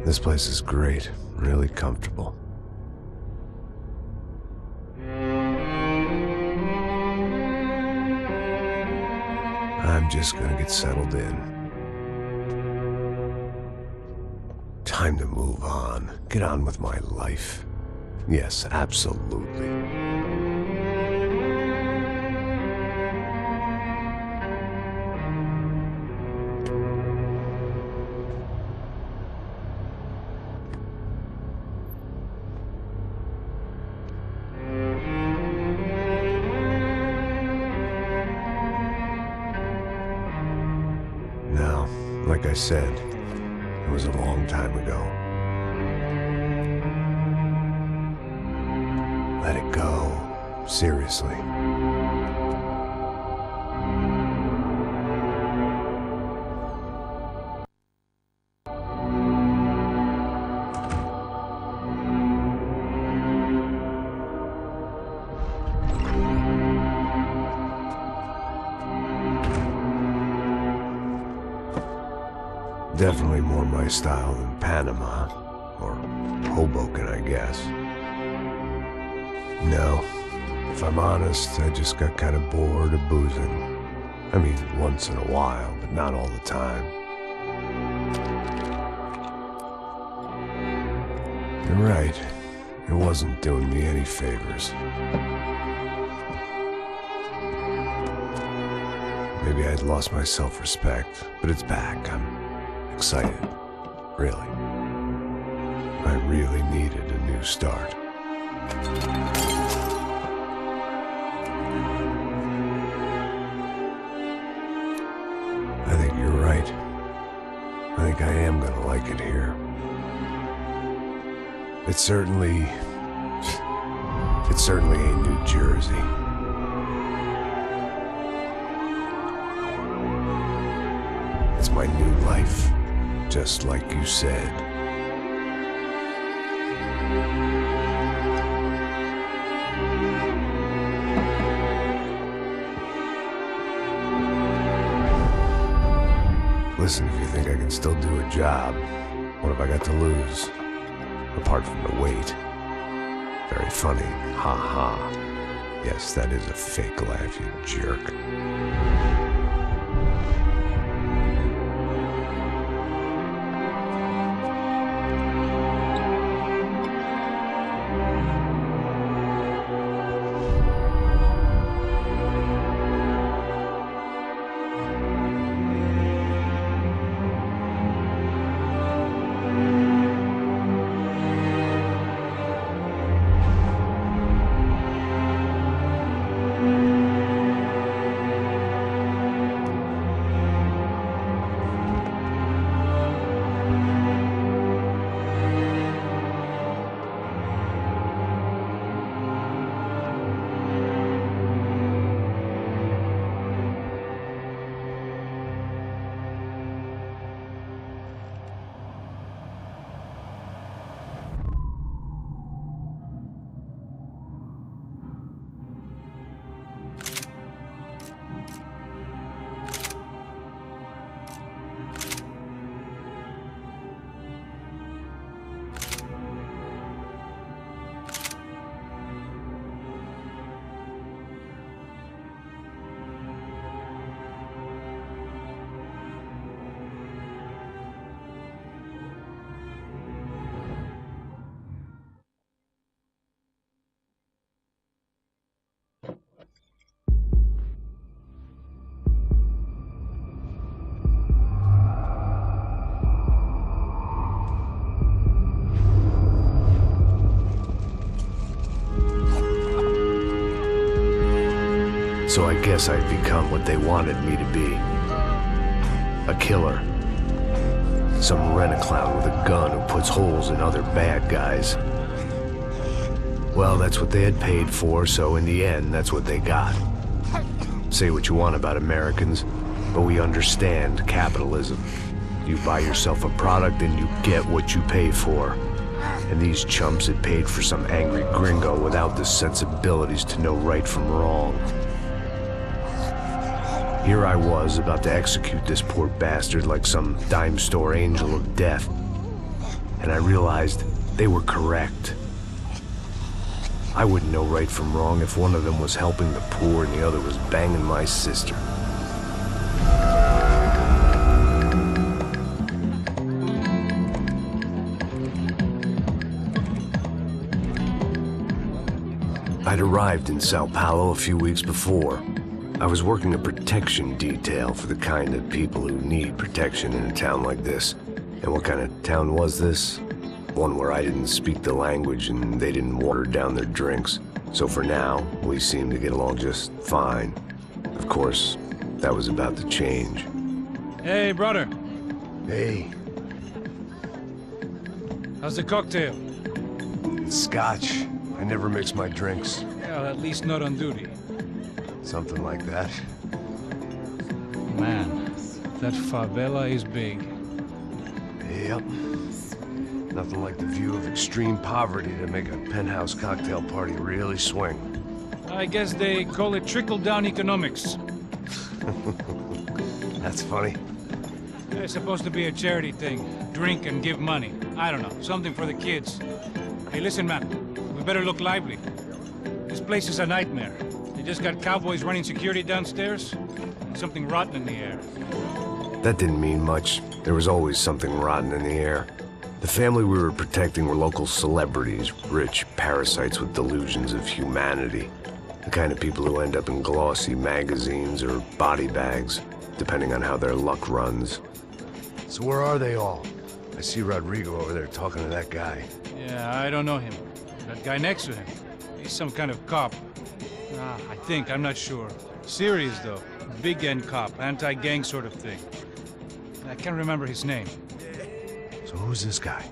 This place is great, really comfortable. I'm just gonna get settled in. Time to move on. Get on with my life. Yes, absolutely. Now, like I said, it was a long time ago. Let it go. Seriously. Definitely more my style than Panama, or Hoboken, I guess. No, if I'm honest, I just got kind of bored of boozing. I mean, once in a while, but not all the time. You're right, it wasn't doing me any favors. Maybe I'd lost my self-respect, but it's back. I'm excited, really. I really needed a new start. I think you're right. I think I am gonna like it here. It's certainly ain't New Jersey. It's my new life. Just like you said. Listen, if you think I can still do a job, what have I got to lose? Apart from the weight. Very funny. Ha ha. Yes, that is a fake laugh, you jerk. So I guess I'd become what they wanted me to be. A killer. Some rent-a-clown with a gun who puts holes in other bad guys. Well, that's what they had paid for, so in the end, that's what they got. Say what you want about Americans, but we understand capitalism. You buy yourself a product and you get what you pay for. And these chumps had paid for some angry gringo without the sensibilities to know right from wrong. Here I was, about to execute this poor bastard like some dime store angel of death. and I realized they were correct. I wouldn't know right from wrong if one of them was helping the poor and the other was banging my sister. I'd arrived in Sao Paulo a few weeks before. I was working a protection detail for the kind of people who need protection in a town like this. And what kind of town was this? One where I didn't speak the language and they didn't water down their drinks. So for now, we seemed to get along just fine. Of course, that was about to change. Hey, brother. Hey. How's the cocktail? It's scotch. I never mix my drinks. Well, at least not on duty. Something like that. Man, that favela is big. Yep. Nothing like the view of extreme poverty to make a penthouse cocktail party really swing. I guess they call it trickle-down economics. That's funny. It's supposed to be a charity thing. Drink and give money. I don't know, something for the kids. Hey, listen, man. We better look lively. This place is a nightmare. They just got cowboys running security downstairs, and something rotten in the air. That didn't mean much. There was always something rotten in the air. The family we were protecting were local celebrities, rich parasites with delusions of humanity. The kind of people who end up in glossy magazines or body bags, depending on how their luck runs. So where are they all? I see Rodrigo over there talking to that guy. Yeah, I don't know him. That guy next to him. He's some kind of cop. I think, I'm not sure. Serious, though. Big end cop, anti-gang sort of thing. I can't remember his name. So who's this guy?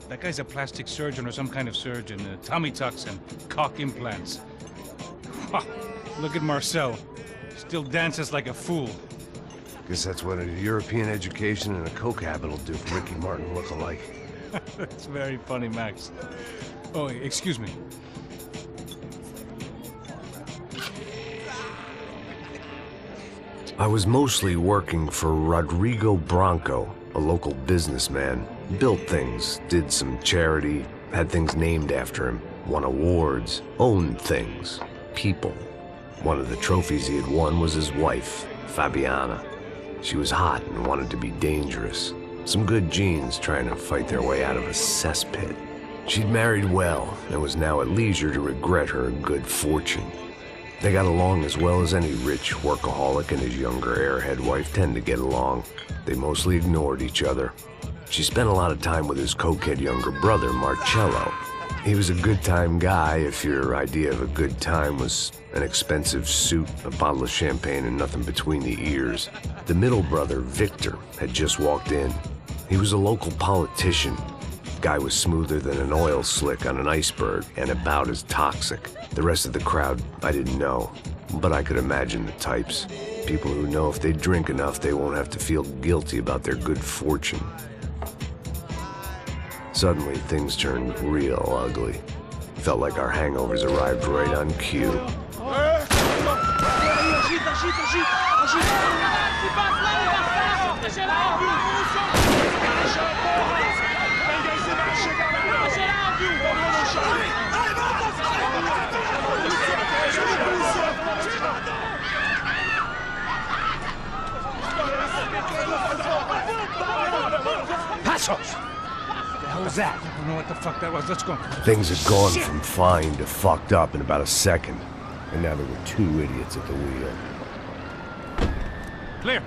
That guy's a plastic surgeon or some kind of surgeon. Tummy tucks and cock implants. Look at Marcel. Still dances like a fool. Guess that's what a European education and a coke habit will do for Ricky Martin look-alike. That's very funny, Max. Oh, excuse me. I was mostly working for Rodrigo Branco, a local businessman. Built things, did some charity, had things named after him, won awards, owned things, people. One of the trophies he had won was his wife, Fabiana. She was hot and wanted to be dangerous. Some good genes trying to fight their way out of a cesspit. She'd married well and was now at leisure to regret her good fortune. They got along as well as any rich workaholic and his younger airhead wife tend to get along. They mostly ignored each other. She spent a lot of time with his cokehead younger brother, Marcello. He was a good-time guy if your idea of a good time was an expensive suit, a bottle of champagne, and nothing between the ears. The middle brother, Victor, had just walked in. He was a local politician. Guy was smoother than an oil slick on an iceberg and about as toxic. The rest of the crowd, I didn't know, but I could imagine the types. People who know if they drink enough, they won't have to feel guilty about their good fortune. Suddenly, things turned real ugly. Felt like our hangovers arrived right on cue. Passos! What was that? I don't know what the fuck that was. Let's go. Things had gone from fine to fucked up in about a second. And now there were two idiots at the wheel. Clear.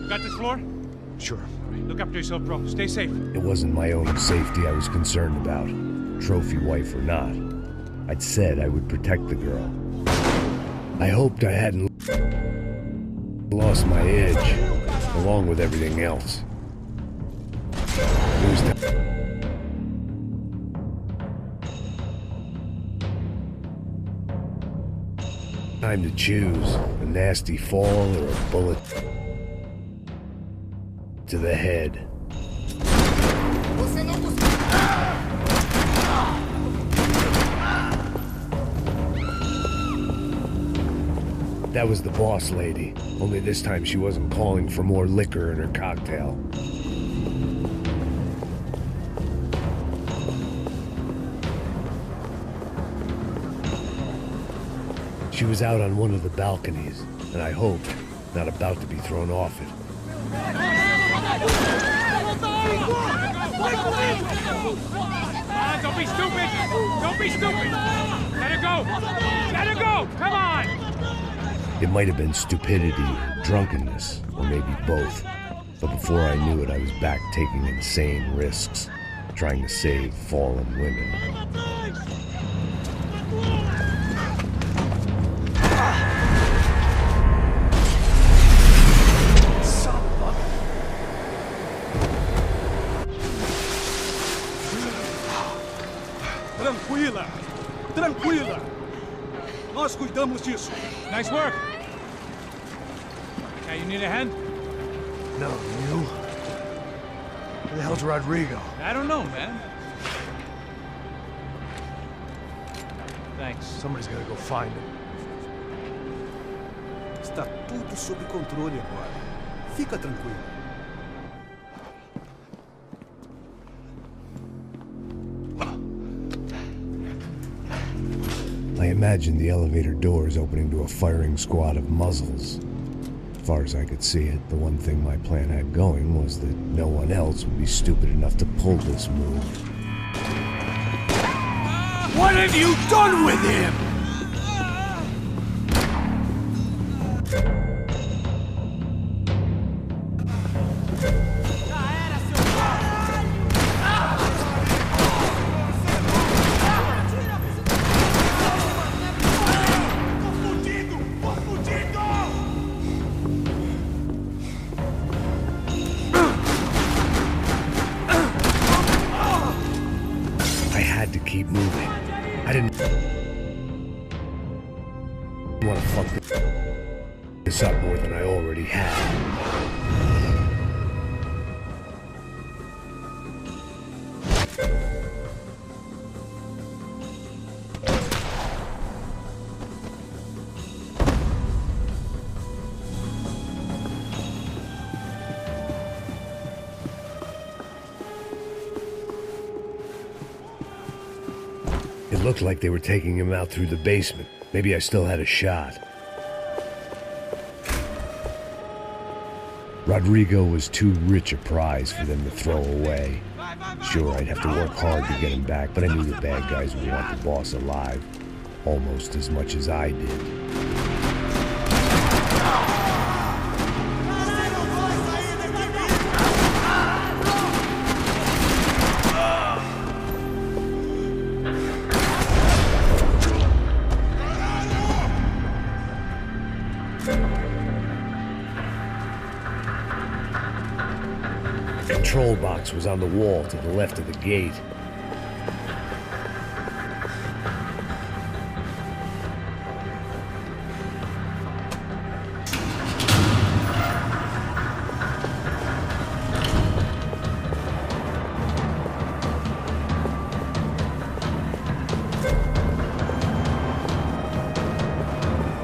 Got this floor? Sure. All right, look after yourself, bro. Stay safe. It wasn't my own safety I was concerned about. Trophy wife or not. I'd said I would protect the girl. I hoped I hadn't lost my edge, along with everything else. It was time to choose a nasty fall or a bullet to the head. That was the boss lady, only this time she wasn't calling for more liquor in her cocktail. She was out on one of the balconies, and I hoped not about to be thrown off it. Don't be stupid! Don't be stupid! Let her go! Let her go! Come on! It might have been stupidity, drunkenness, or maybe both. But before I knew it, I was back taking insane risks, trying to save fallen women. Tranquila! Tranquila! Nós cuidamos disso. Nice work! Okay, you need a hand? No, you? Where the hell's Rodrigo? I don't know, man. Thanks. Somebody's gotta go find him. Está tudo sob controle agora. Fica tranquilo. I imagined the elevator doors opening to a firing squad of muzzles. As far as I could see it, the one thing my plan had going was that no one else would be stupid enough to pull this move. What have you done with him? Keep moving. I didn't want to fuck this up more than I already had. It looked like they were taking him out through the basement. Maybe I still had a shot. Rodrigo was too rich a prize for them to throw away. Sure, I'd have to work hard to get him back, but I knew the bad guys would want the boss alive, almost as much as I did. The control box was on the wall to the left of the gate.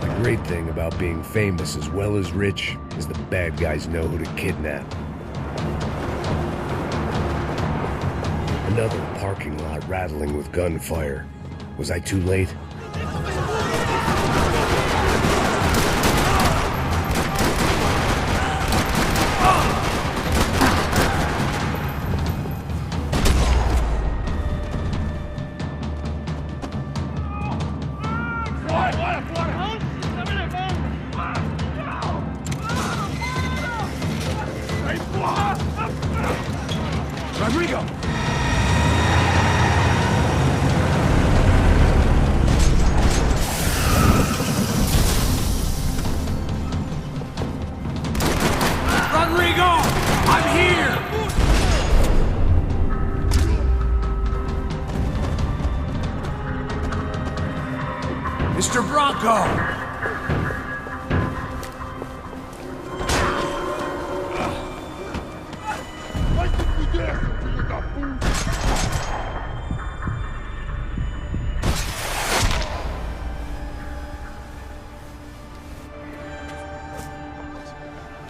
The great thing about being famous as well as rich is the bad guys know who to kidnap. Another parking lot rattling with gunfire. Was I too late? Rodrigo! Rodrigo! I'm here! Mr. Bronco!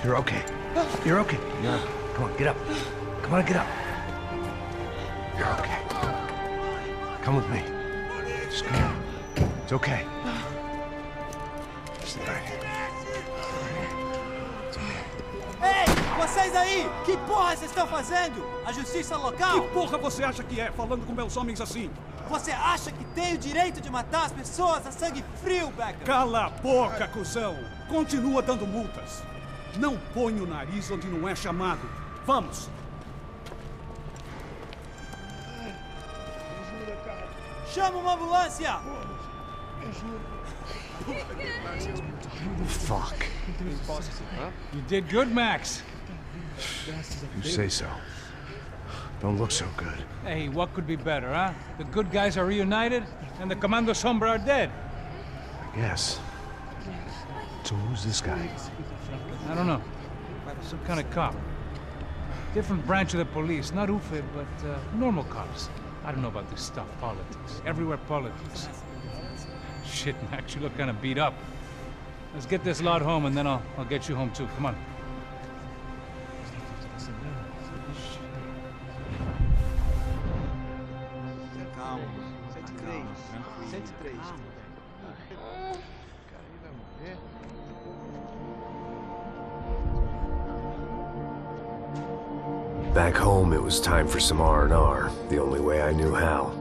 You're okay. You're okay. Come on, get up. Come on, get up. You're okay. Come with me. Just come on. It's okay. Stay right here. It's okay. Ei, vocês aí! Que porra vocês estão fazendo? A justiça local? Que porra você acha que é, falando com meus homens assim? Você acha que tem o direito de matar as pessoas a sangue frio, Becker? Cala a boca, cuzão! Continua dando multas. Não põe o nariz onde não é chamado. Vamos! Chama uma ambulância! Fuck. You did good, Max. You say so. Don't look so good. Hey, what could be better, huh? The good guys are reunited, and the Commando Sombra are dead. I guess. So who's this guy? I don't know. Some kind of cop. Different branch of the police. Not UFE, but normal cops. I don't know about this stuff, politics. Everywhere politics. Shit, Max, you look kind of beat up. Let's get this lot home, and then I'll get you home too. Come on. Calma. 103. Back home, it was time for some R&R, the only way I knew how.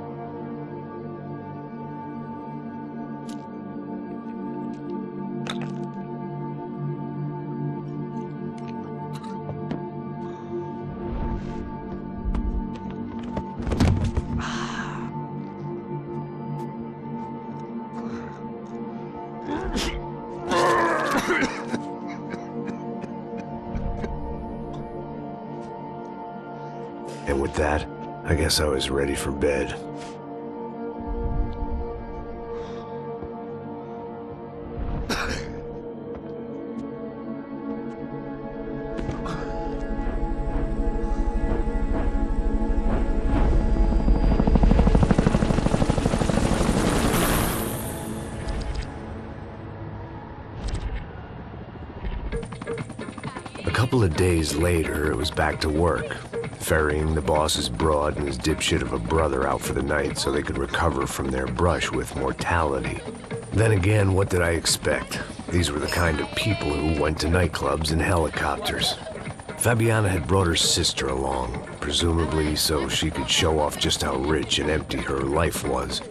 And with that, I guess I was ready for bed. A couple of days later, it was back to work. Ferrying the boss's broad and his dipshit of a brother out for the night so they could recover from their brush with mortality. Then again, what did I expect? These were the kind of people who went to nightclubs in helicopters. Fabiana had brought her sister along, presumably so she could show off just how rich and empty her life was.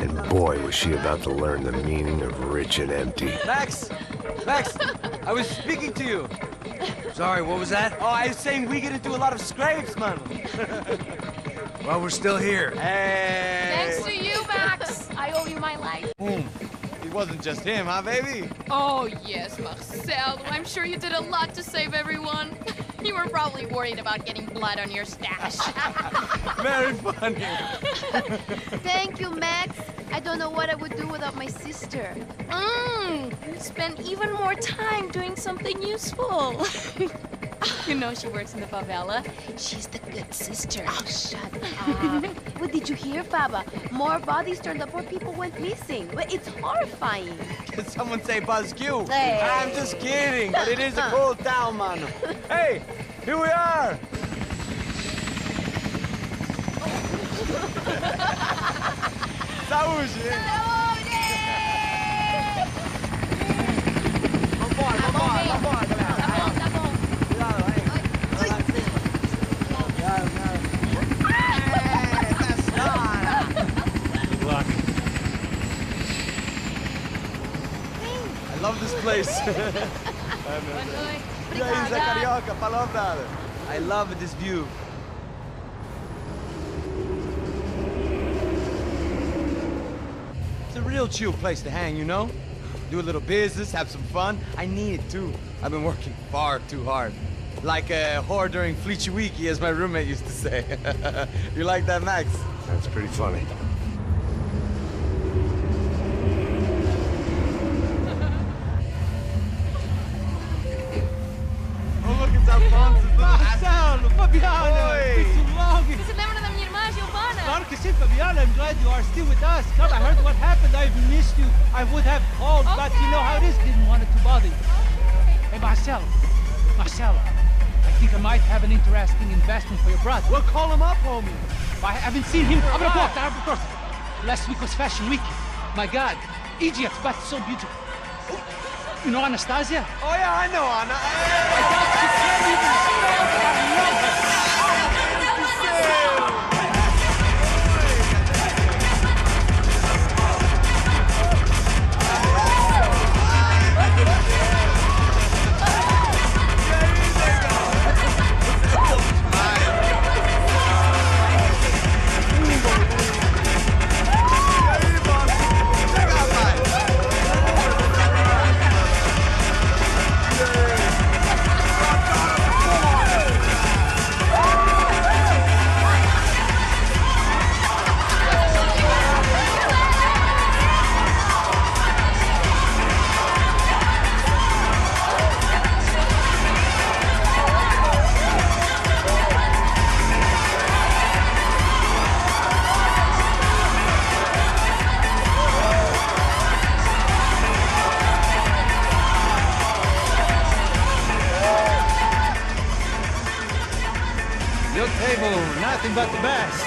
And boy, was she about to learn the meaning of rich and empty. Max! Max! I was speaking to you! Sorry, what was that? Oh, I was saying we get to do a lot of scrapes, man. Well, we're still here. Hey! Thanks to you, Max. I owe you my life. Boom. It wasn't just him, huh, baby? Oh, yes, Marcel. I'm sure you did a lot to save everyone. You were probably worried about getting blood on your stash. Very funny. Thank you, Max. I don't know what I would do without my sister. Spend even more time doing something useful. You know she works in the favela. She's the good sister. Oh, shut up. What did you hear, Baba? More bodies turned up where people went missing. But it's horrifying. Did someone say Buzz Q? Hey. I'm just kidding, but it is a cool town, man. Hey, here we are. Saúde! Vambora, galera. Tá bom. Cuidado, aí. Good luck. I love this place. E aí, Zé Carioca, falou, brother. I love this view. It's a real chill place to hang, you know? Do a little business, have some fun. I need it too. I've been working far too hard. Like a whore during Fleechy Weeky, as my roommate used to say. You like that, Max? That's pretty funny. Oh, look, it's Alfonso. Marcelo, Fabiana, Oi. it's too long. Você se lembra da minha irmã, Giovanna? Claro que sim, Fabiana. I'm glad you are still with us. Come, I heard what happened. I've missed you. I would have called, but you know how it is. Didn't want it to bother you. Hey, Marcelo, Marcelo, I think I might have an interesting investment for your brother. Well, call him up, homie. I haven't seen him. Abre a porta, abre a porta. Last week was Fashion Week. My God, Egypt, but so beautiful. You know Anastasia? Oh, yeah, I know Anna. I thought you can't even spell. I love her. Your table, nothing but the best.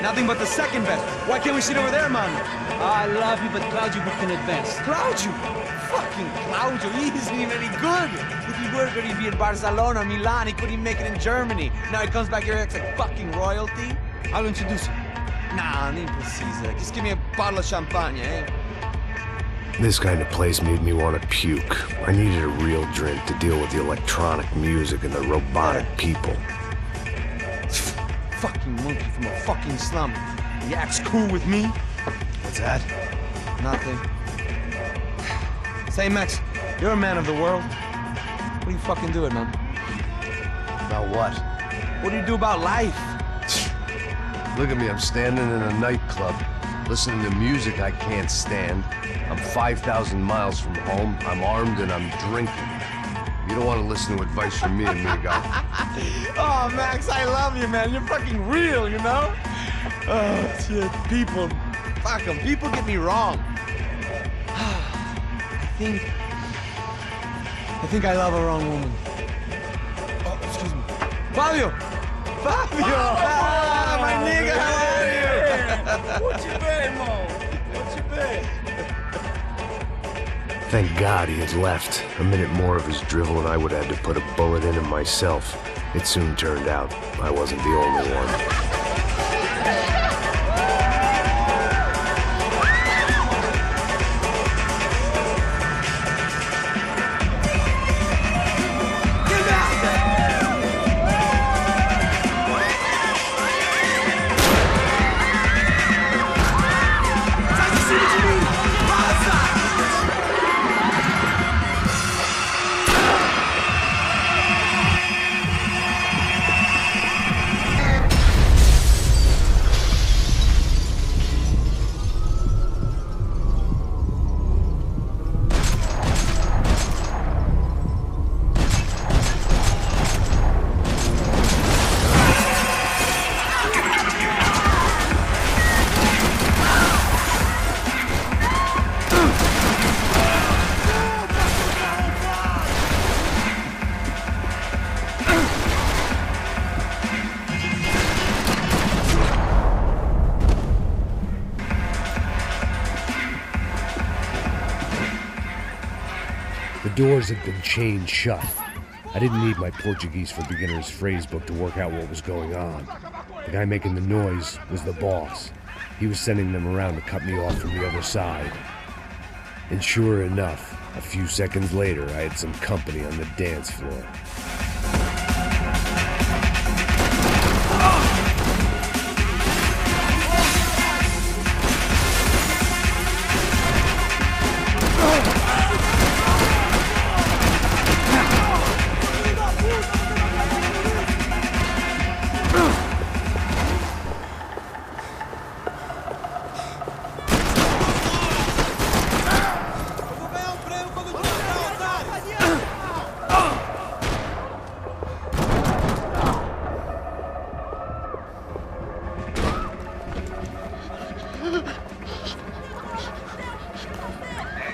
Nothing but the second best. Why can't we sit over there, man? I love you, but Claudio booked in advance. Claudio? Fucking Claudio, he isn't even any good. If he were good, he'd be in Barcelona, Milan. He couldn't even make it in Germany. Now he comes back here and acts like fucking royalty. I'll introduce you. Nah, nem precisa. Just give me a bottle of champagne, eh? This kind of place made me want to puke. I needed a real drink to deal with the electronic music and the robotic people. Fucking monkey from a fucking slum. He acts cool with me. What's that? Nothing. Say, Max, you're a man of the world. What do you fucking do it, man? About what? What do you do about life? Look at me, I'm standing in a nightclub, listening to music I can't stand. I'm 5,000 miles from home, I'm armed and I'm drinking. You don't want to listen to advice from me, amigo. Oh, Max, I love you, man. You're fucking real, you know? Oh, shit. People. Fuck them. People get me wrong. I think I love a wrong woman. Oh, excuse me. Fabio! Fabio! Ah, my nigga, how are you? What you been, Mo? What you been? Thank God he had left. A minute more of his drivel and I would have had to put a bullet in him myself. It soon turned out I wasn't the only one. The doors had been chained shut. I didn't need my Portuguese for Beginners phrase book to work out what was going on. The guy making the noise was the boss. He was sending them around to cut me off from the other side. And sure enough, a few seconds later, I had some company on the dance floor.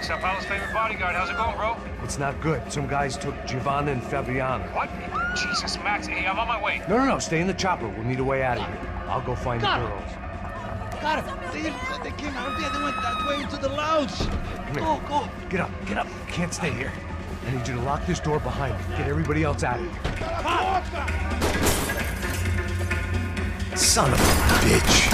Sao Paulo's favorite bodyguard. How's it going, bro? It's not good. Some guys took Giovanna and Fabiana. What? Jesus, Max. Hey, I'm on my way. No, stay in the chopper. We'll need a way out of here. I'll go find the girls. Got it. They came out there. They went that way into the lounge. Come here. Go. Get up. You can't stay here. I need you to lock this door behind me. Get everybody else out of here. Son of a bitch.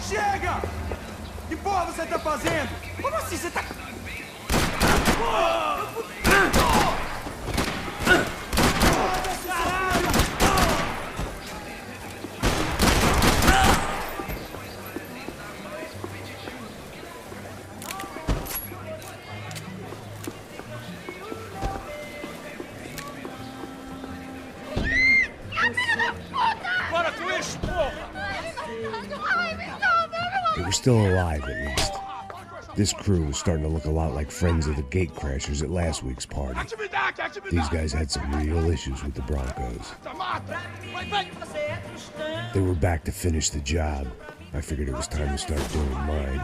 Chega! Que porra você tá fazendo? Como assim você tá... Para com isso, porra! They were still alive, at least. This crew was starting to look a lot like friends of the gatecrashers at last week's party. These guys had some real issues with the Broncos. They were back to finish the job. I figured it was time to start doing mine.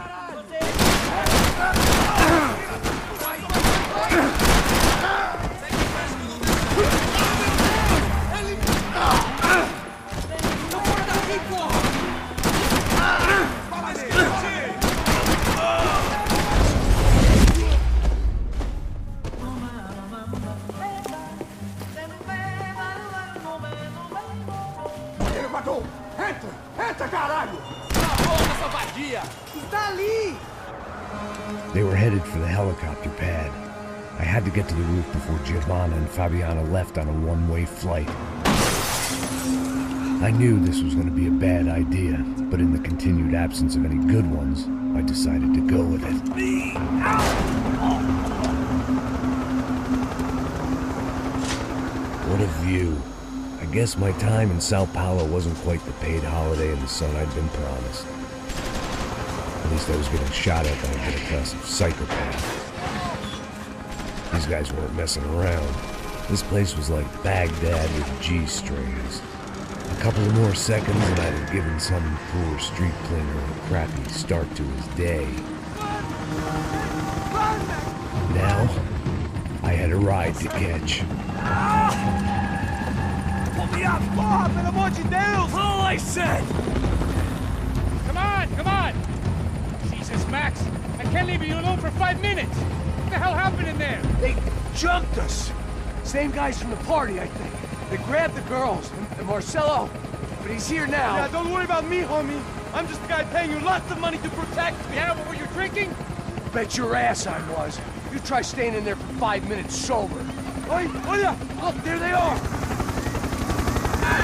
Entra, caralho! Está ali! They were headed for the helicopter pad. I had to get to the roof before Giovanna and Fabiana left on a one-way flight. I knew this was going to be a bad idea, but in the continued absence of any good ones, I decided to go with it. What a view. I guess my time in Sao Paulo wasn't quite the paid holiday in the sun I'd been promised. At least I was getting shot at by a middle class of psychopaths. These guys weren't messing around. This place was like Baghdad with G-strings. A couple of more seconds and I'd have given some poor street cleaner a crappy start to his day. Now, I had a ride to catch. Porra, pelo amor de Deus! All I said! Come on! Jesus, Max! I can't leave you alone for 5 minutes! What the hell happened in there? They jumped us. Same guys from the party, I think. They grabbed the girls, and Marcelo, but he's here now. Yeah, don't worry about me, homie. I'm just the guy paying you lots of money to protect me. Yeah, but were you drinking? Bet your ass I was. You try staying in there for 5 minutes sober. Oi, olha! Look, there they are.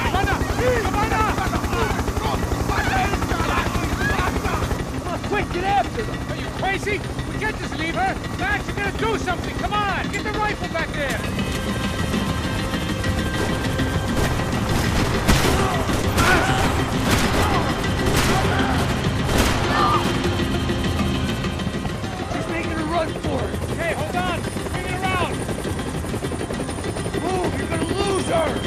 Come on, quick, get after them. Are you crazy? We can't just leave her. Max, you're gonna do something. Come on, get the rifle back there. She's making a run for it. Hey, hold on. Bring it around. Move, you're gonna lose her.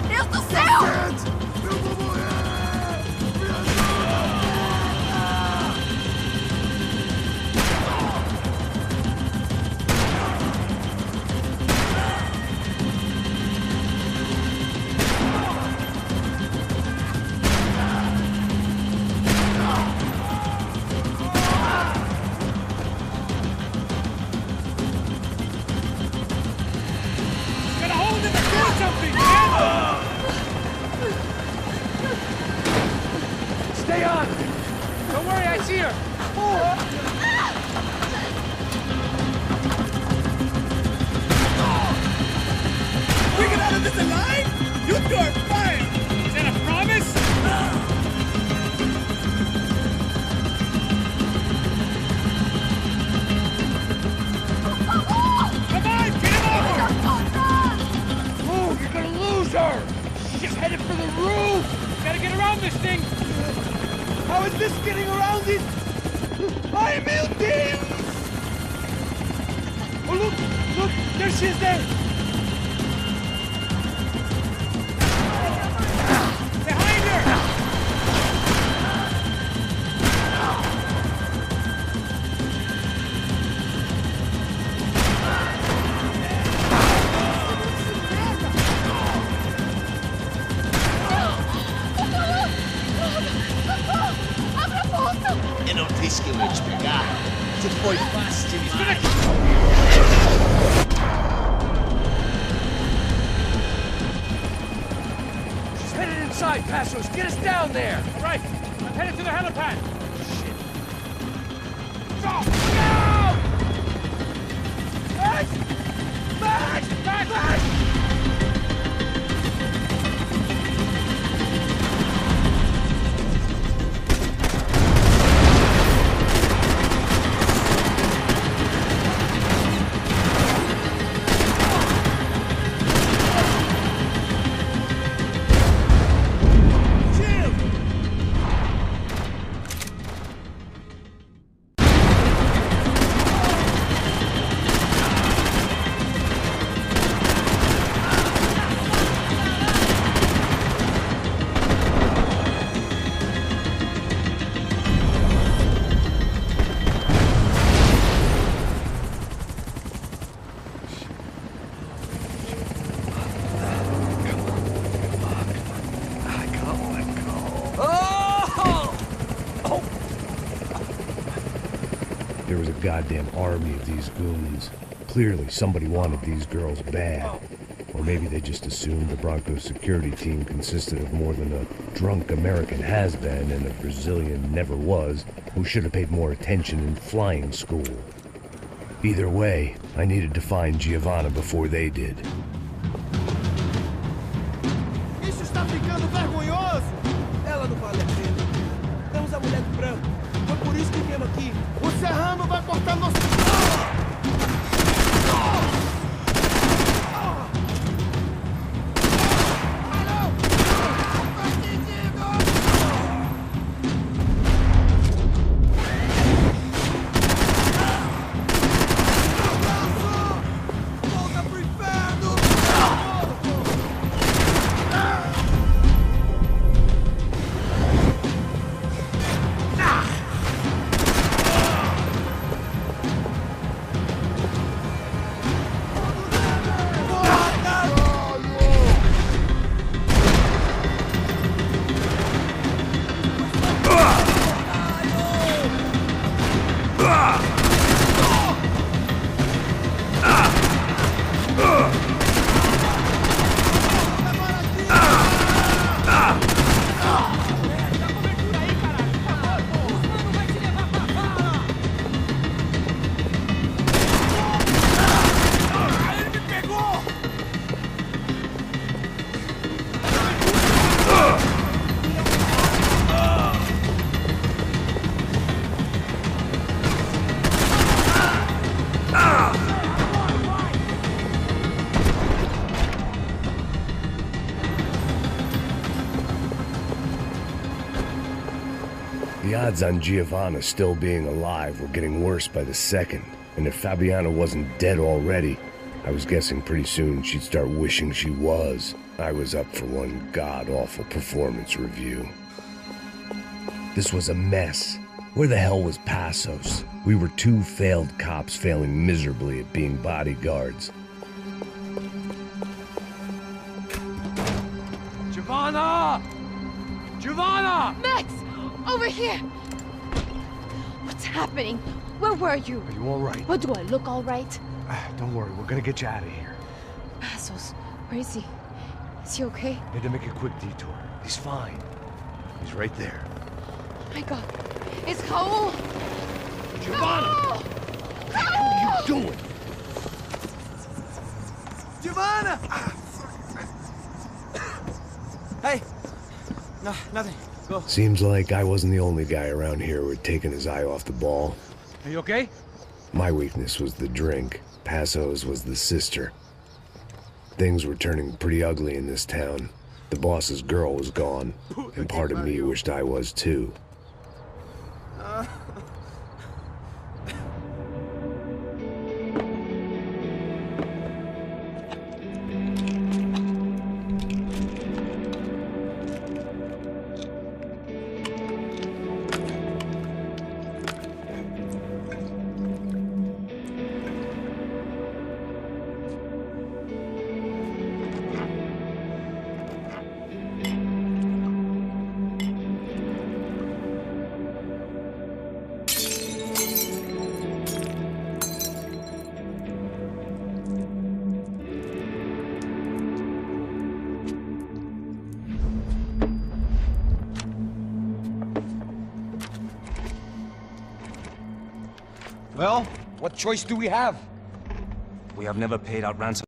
Deus do céu! Stay on! Don't worry, I see her. We get out of this alive? You two are fine! Is that a promise? Come on, get him over! Move, you're gonna lose her! She's headed for the roof! Gotta get around this thing! How is this getting around it? I'm building! Oh, look! Look! There she is there! Behind her! Eu não disse que eu ia te pegar. Você foi fácil demais. She's headed inside, Passos! Get us down there! Right, I'm headed to the helipad. Go! Max! Max! Max! Max! There was a goddamn army of these goons. Clearly, somebody wanted these girls bad. Or maybe they just assumed the Broncos security team consisted of more than a drunk American has-been and a Brazilian never was who should have paid more attention in flying school. Either way, I needed to find Giovanna before they did. Isso está ficando vergonhoso! Ela não vale a pena. Temos a mulher do branco. Foi por isso que viemos aqui. O serrano vai cortar nosso... The odds on Giovanna still being alive were getting worse by the second, and if Fabiana wasn't dead already, I was guessing pretty soon she'd start wishing she was. I was up for one god-awful performance review. This was a mess. Where the hell was Passos? We were two failed cops failing miserably at being bodyguards. Giovanna! Giovanna! Max! Over here! What's happening? Where were you? Are you all right? What, do I look all right? Don't worry, we're gonna get you out of here. Passos, where is he? Is he okay? Had to make a quick detour. He's fine. He's right there. My God. It's Raul. Giovanna! What are you doing? Giovanna! Hey! No, nothing. Go. Seems like I wasn't the only guy around here who had taken his eye off the ball. Are you okay? My weakness was the drink. Passo's was the sister. Things were turning pretty ugly in this town. The boss's girl was gone, and part of me wished I was too. Well, What choice do we have? we have never paid out ransom.